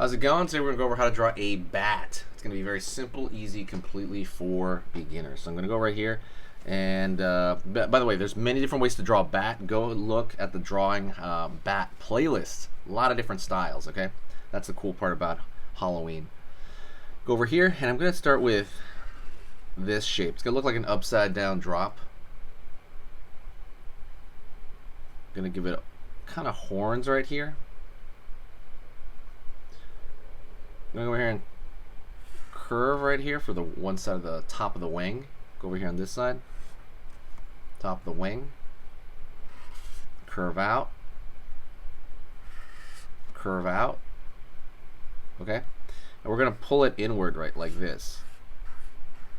How's it going? Today we're going to go over how to draw a bat. It's going to be very simple, easy, completely for beginners. So I'm going to go right here. And by the way, there's many different ways to draw a bat. Go look at the drawing bat playlist. A lot of different styles, okay? That's the cool part about Halloween. Go over here, and I'm going to start with this shape. It's going to look like an upside down drop. I'm going to give it kind of horns right here. I'm going to go over here and curve right here for the one side of the top of the wing. Go over here on this side. Top of the wing. Curve out. Curve out. Okay? And we're going to pull it inward right like this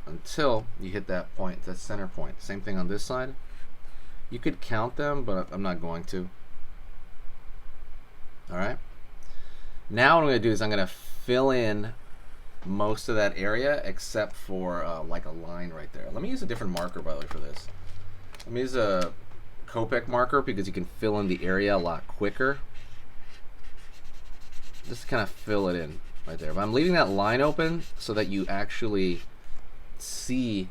until you hit that point, that center point. Same thing on this side. You could count them, but I'm not going to. Alright? Now what I'm going to do is I'm going to fill in most of that area except for like a line right there. Let me use a different marker, by the way, for this. Let me use a Copic marker because you can fill in the area a lot quicker. Just kind of fill it in right there. But I'm leaving that line open so that you actually see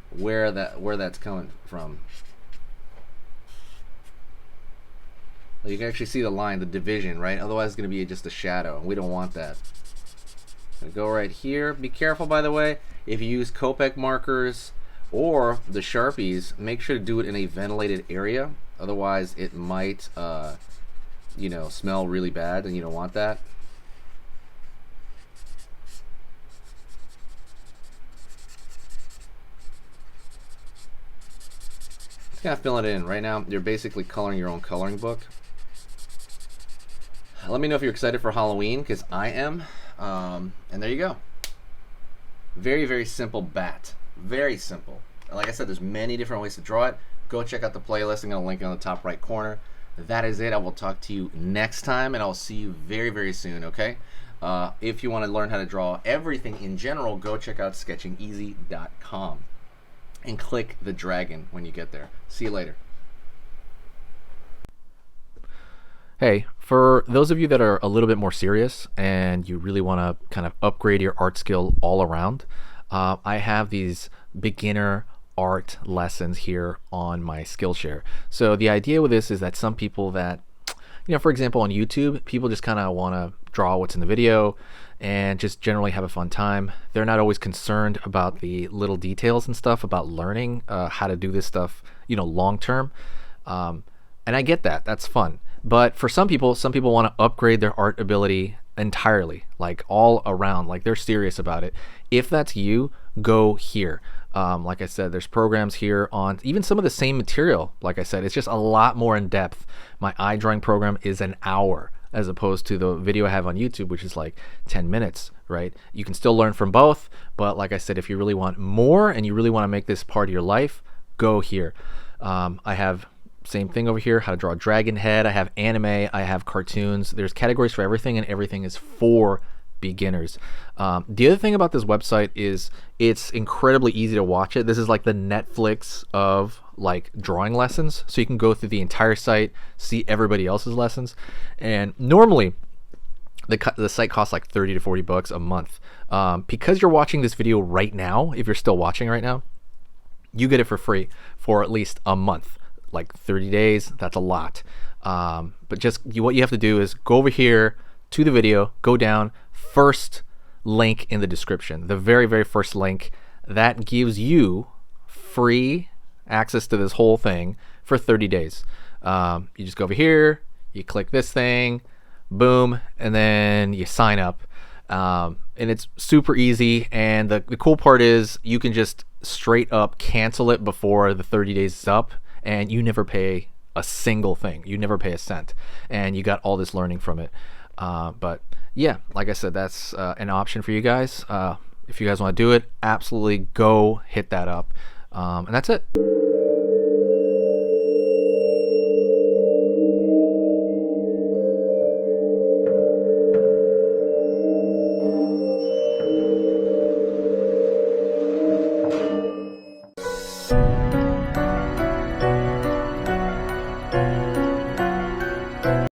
where that's coming from. You can actually see the line, the division, right? Otherwise it's going to be just a shadow. We don't want that. I'm going to go right here. Be careful, by the way, if you use Copic markers or the Sharpies, make sure to do it in a ventilated area. Otherwise it might, you know, smell really bad, and you don't want that. Just kind of fill it in. Right now, you're basically coloring your own coloring book. Let me know if you're excited for Halloween, because I am. And there you go. Very, very simple bat. Very simple. Like I said, there's many different ways to draw it. Go check out the playlist. I'm going to link it on the top right corner. That is it. I will talk to you next time, and I'll see you very, very soon, okay? If you want to learn how to draw everything in general, go check out sketchingeasy.com and click the dragon when you get there. See you later. Hey, for those of you that are a little bit more serious and you really want to kind of upgrade your art skill all around, I have these beginner art lessons here on my Skillshare. So the idea with this is that some people that, you know, for example, on YouTube, people just kind of want to draw what's in the video and just generally have a fun time. They're not always concerned about the little details and stuff about learning how to do this stuff, you know, long term. And I get that. That's fun. But for some people want to upgrade their art ability entirely, like all around, like they're serious about it. If that's you, go here. Like I said, there's programs here on even some of the same material. Like I said, it's just a lot more in depth. My eye drawing program is an hour as opposed to the video I have on YouTube, which is like 10 minutes, right? You can still learn from both, but like I said, if you really want more and you really want to make this part of your life, go here. I have same thing over here, how to draw a dragon head. I have anime, I have cartoons. There's categories for everything, and everything is for beginners. The other thing about this website is it's incredibly easy to watch it. This is like the Netflix of like drawing lessons. So you can go through the entire site, see everybody else's lessons. And normally the site costs like 30 to 40 bucks a month. Because you're watching this video right now, if you're still watching right now, you get it for free for at least a month. Like 30 days, that's a lot. But just what you have to do is go over here to the video, go down, first link in the description, the very, very first link. That gives you free access to this whole thing for 30 days. You just go over here, you click this thing, boom, and then you sign up. And it's super easy, and the cool part is you can just straight up cancel it before the 30 days is up, and you never pay a single thing. You never pay a cent, and you got all this learning from it. But yeah, like I said, that's an option for you guys. If you guys want to do it, absolutely go hit that up. And that's it.